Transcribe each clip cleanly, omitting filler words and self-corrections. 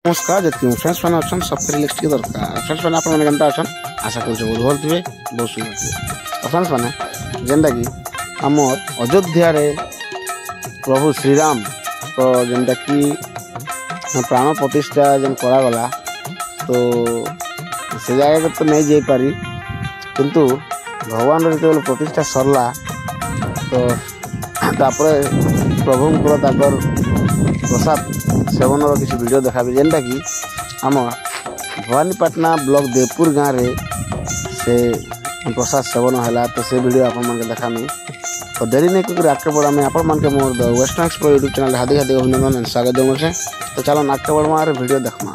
नमस्कार जितकी फ्रेंड्स मैंने अच्छा सबके रिलेक्स की दरकार फ्रेंड्स मैंने आपने केनता अच्छा आशा कर बहुत भल थे बहुत सुंदर थे तो फ्रेंड्स मैंने जेनटा कि आमर अयोध्या रे प्रभु श्रीराम को जेनटा कि प्राण प्रतिष्ठा जेन करागला तो से जगह तो नहीं जाई पारी किंतु भगवान जो प्रतिष्ठा सरला तो प्रभु प्रसाद सेवन किसी वीडियो देखा जेनटा कि आम भवानीपाटना ब्लॉक देवपुर गाँव रे से प्रसाद सेवन है तो से वीडियो आप देखामी तो देरी नहीं क्योंकि आगे बढ़ा मैं आप मोर वेस्टर्न एक्सप्लोर यूट्यूब चैनल हार्दिक हार्दिक अभिनंदन स्वागत दूँ तो चलो आगे बढ़वा वीडियो देखमा।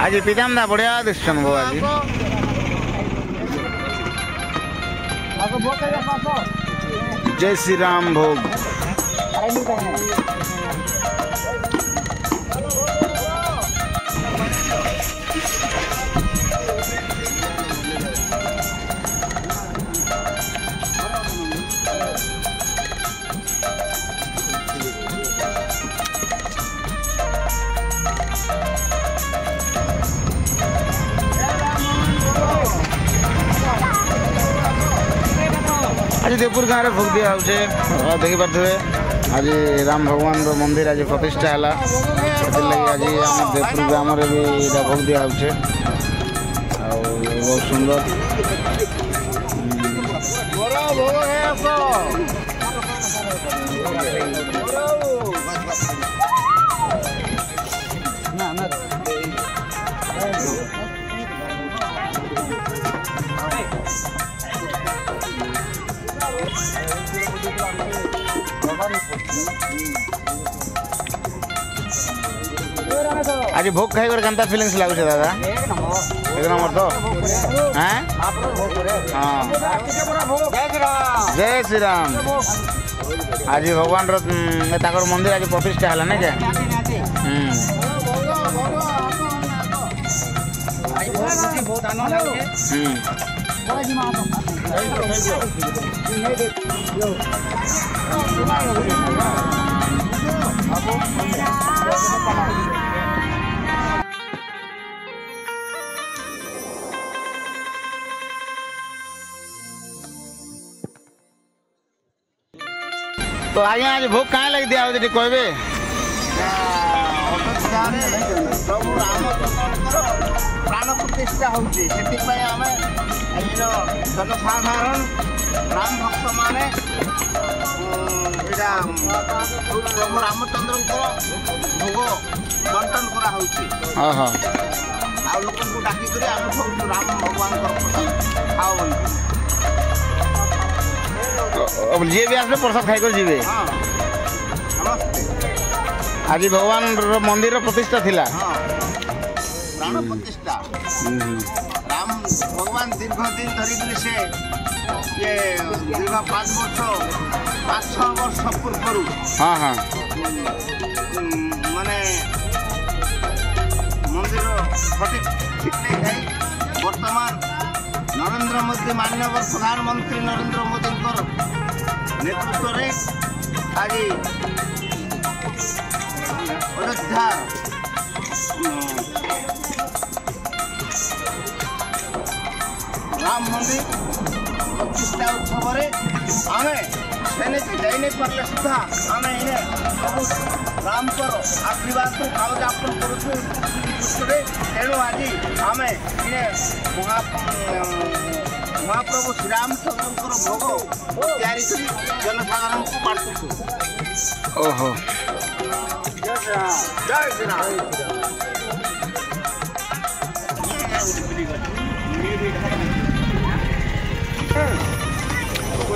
आज पीताम बढ़िया दृश्य आज जय श्री राम भोग आज देवपुर गाँव में भोग दिया देखी पारे आज राम भगवान मंदिर आज प्रतिष्ठा है आज आम देवपुर ग्राम भी भोग दिया बहुत सुंदर आज भोग खाई केनता फीलिंग्स लगुच दादा एक नंबर तो हाँ जय श्री राम आज भगवान मंदिर आज प्रतिष्ठा है ना क्या तो आज्ञा आज भोग कहाँ लग दिया कहबे प्रभु रामचंद्र प्राण प्रतिष्ठा होती जनसाधारण राम भक्त माने प्रभु रामचंद्र भोग बंटन करा लोक डाक राम भगवान खाओ जी भी आसले प्रसाद खाई जी आज भगवान मंदिर प्रतिष्ठा थिला प्राण प्रतिष्ठा राम भगवान दीर्घ दिन धरिक से ये दीर्घ 5-6 वर्ष पूर्व हाँ हाँ माने मंदिर सठिक ठीक नहीं खाई वर्तमान नरेंद्र मोदी माननीय प्रधानमंत्री नरेंद्र मोदी नेतृत्व में आज अयोध्या राम मंदिर प्रतिष्ठा उत्सव आम जाई नहीं पारे सुधा आम राम आशीर्वाद को भाव ज्ञापन करुँ तेणु आज आम महाप्रभु श्रीरामचंद्र भोग तैयारी जनसाधारण को बांटू। ओहो जय श्री राम।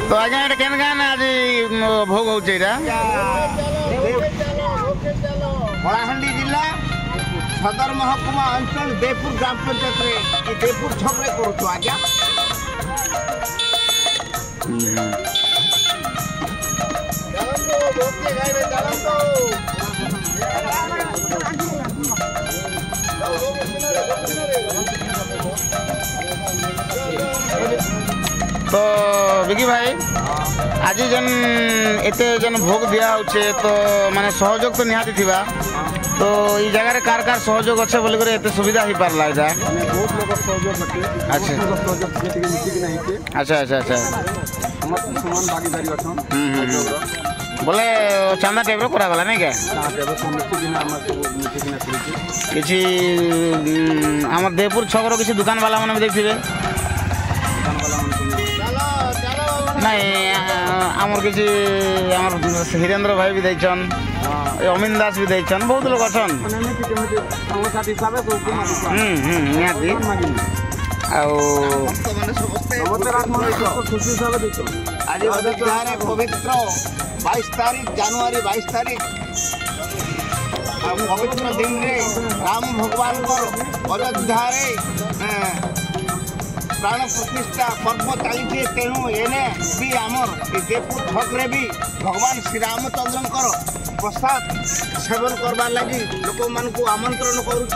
तो आज्ञा एटा केन गाना आज भोग होचे एटा कलाहांडी जिला सदर महकुमा अंचल देवपुर ग्राम पंचायत रे देवपुर छक रे करू आज्ञा तो विकी भाई आज जन एते जन भोग दिया होचे तो माने सहयोग तो निहाती थिबा तो ई जगह रे कार कार सहयोग अच्छे बोल करे एते सुविधा ही पारला एटा बहुत लोग सहयोग बटे अच्छा सहयोग जेति के मिसी के नहीं के अच्छा अच्छा अच्छा हमर समान भागीदारी अछन बोले चांदा टाइप रो करा गला नहीं क्या ना देव मिसी के ना हमर मिसी के ना करी किछि हमर देवपुर छकरो किछि दुकान वाला माने देखिबे दुकान वाला मन नहीं आमर किसी आमर हिरेंद्र भाई भी देचन अमीन दास भी देचन बहुत लोग अछन माने कि केमे साथी हिसाब से को निहाती आउ खुशी हिसाब देखो आज अयोध्या रे पवित्र 22 तारीख जनवरी 22 तारीख पवित्र दिन रे राम भगवान को अयोध्या रे प्राण प्रतिष्ठा पर्व चली तेणु एने भी आमर देवपुर छक रे भी भगवान श्री रामचंद्र प्रसाद सेवन करवार लगी लोक मान को आमंत्रण करूँ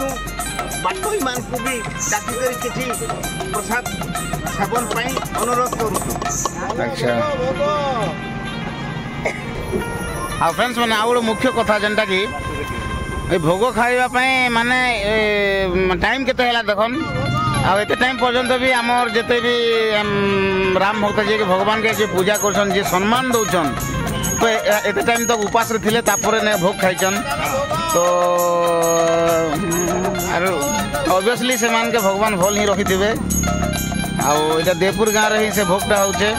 बाटोई मान को भी डाकी कर किसी प्रसाद सेवन पाई अनुरोध करूँ। अच्छा आ फ्रेंड्स माने आ गोटे मुख्य कथा जेनटा कि भोग खाइबा माने टाइम केते हैला देखन आ एते टाइम पर्यंत भी आमर जेते भी राम भक्त जे भगवान के जे पूजा करछन जे सम्मान दउछन तो एते टाइम तक उपास रे थिले तापरे ने भोग खाइछन तो आरो ऑब्वियसली से मान के भगवान भल ही रखी दिबे आ एटा देवपुर गाँव रे ही से भोगटा होचे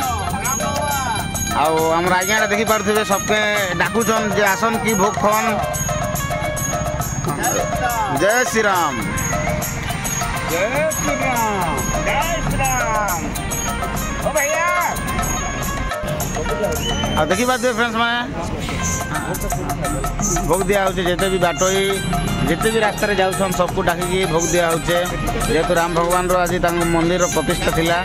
आउ हमरा आज्ञा देखि पारथिबे सबके डाकुछन जे आसन की भोग खन जय श्री राम जय श्री राम जय श्री राम ओ भैया आ देखि बात फ्रेंड्स माने भोग दिया होचे जेते भी बाटोई जेते भी रास्ता रे जाउछन सबको डाकी के भोग दिया होचे जेतु राम भगवान रो आज तांग मंदिर रो प्रतिष्ठा थिला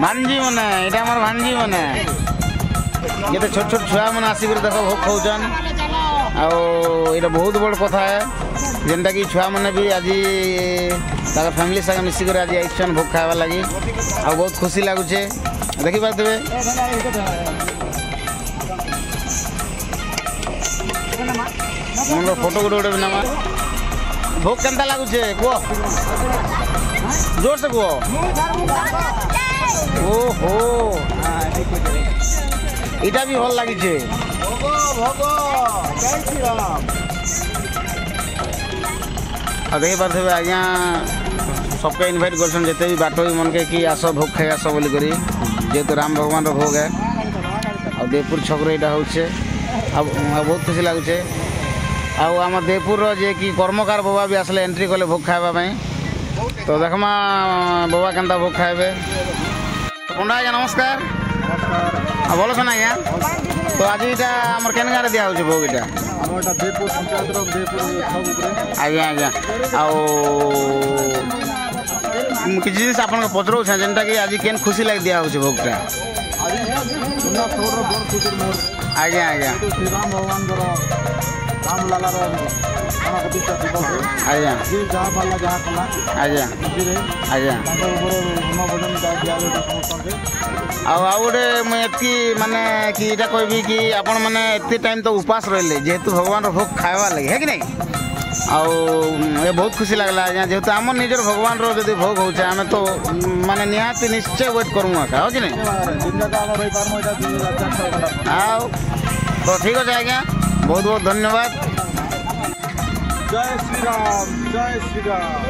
भांजी मने एटा हमर भांजी मने ये छोट छोट छुआ मन आसिक देख भोग खाऊन आटा बहुत बड़ कथा है जेनटा कि छुआ मैंने भी आज फैमिली संगे मिसिक आज आईन भोग खावा लगी आ बहुत खुशी लगुचे देखी पारे फोटो गोटे गोटे नमा भोग केनता लगुचे कह जोर से कह ओहो इटा भी भल लगी देख पारे आज्ञा सबके इनभाइट कर जिते भी बाट मन के कि आस भोग खाई आस बोल जेहेतु राम भगवान भोग है आ देवपुर छक यहाँ हो बहुत खुशी लगुचे आम देवपुर जे कि कर्मकार बाबा भी आसले एंट्री कले भोग खावाई तो देखमा बाबा केनता भोग खाइबे पंडा आज्ञा नमस्कार भल छन आज्ञा तो आज यहाँ केन गाँव दिया हो भोग यहाँ आज्ञा आज्ञा किसी जिन आप पचर जेनटा कि आज केन खुशी लगे दिया हो भोगटा आज्ञा आज्ञा श्रीराम भगवान राम लाला आज्ञा जहाँ पाला जहाँ कला आज्ञा आज्ञा गोटे मुझे माने कि इटा कहबी कि आपण मैंने एत टाइम तो उपास रही जेहेतु भगवान भोग खावा लगे है कि नहीं आउ बहुत खुशी लगला आज्ञा जेहेतु आम निजर भगवान रो भोग हो तो माने निहाती निश्चय वेट करूँ आका हो कि नहीं आओ तो ठीक अच्छे आज्ञा बहुत बहुत धन्यवाद जय श्री राम जय श्री राम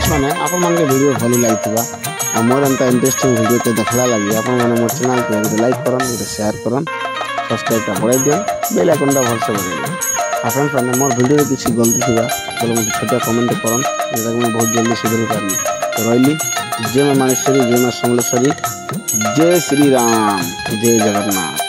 फ्रेंड्स मैंने आपण मन के वीडियो भली लागिथिबा आ मोर एंता इंटरेस्टिंग वीडियो के देखला लगी आपण माने मोर चैनल के एक लाइक करन एक शेयर करन सब्सक्राइब टा बढ़ाई दियन बेल आइकन टा भल से बढ़ाई आ फ्रेंड्स मैंने मोर वीडियो रे किछि गलती थिबा बोले मोर छोटा कमेंट करन जेटा मैं बहुत जल्दी सुधरी पारनी तो रहली जय मां मानेश्वरी जय मां समलेश्वरी जय श्री राम जय जगन्नाथ।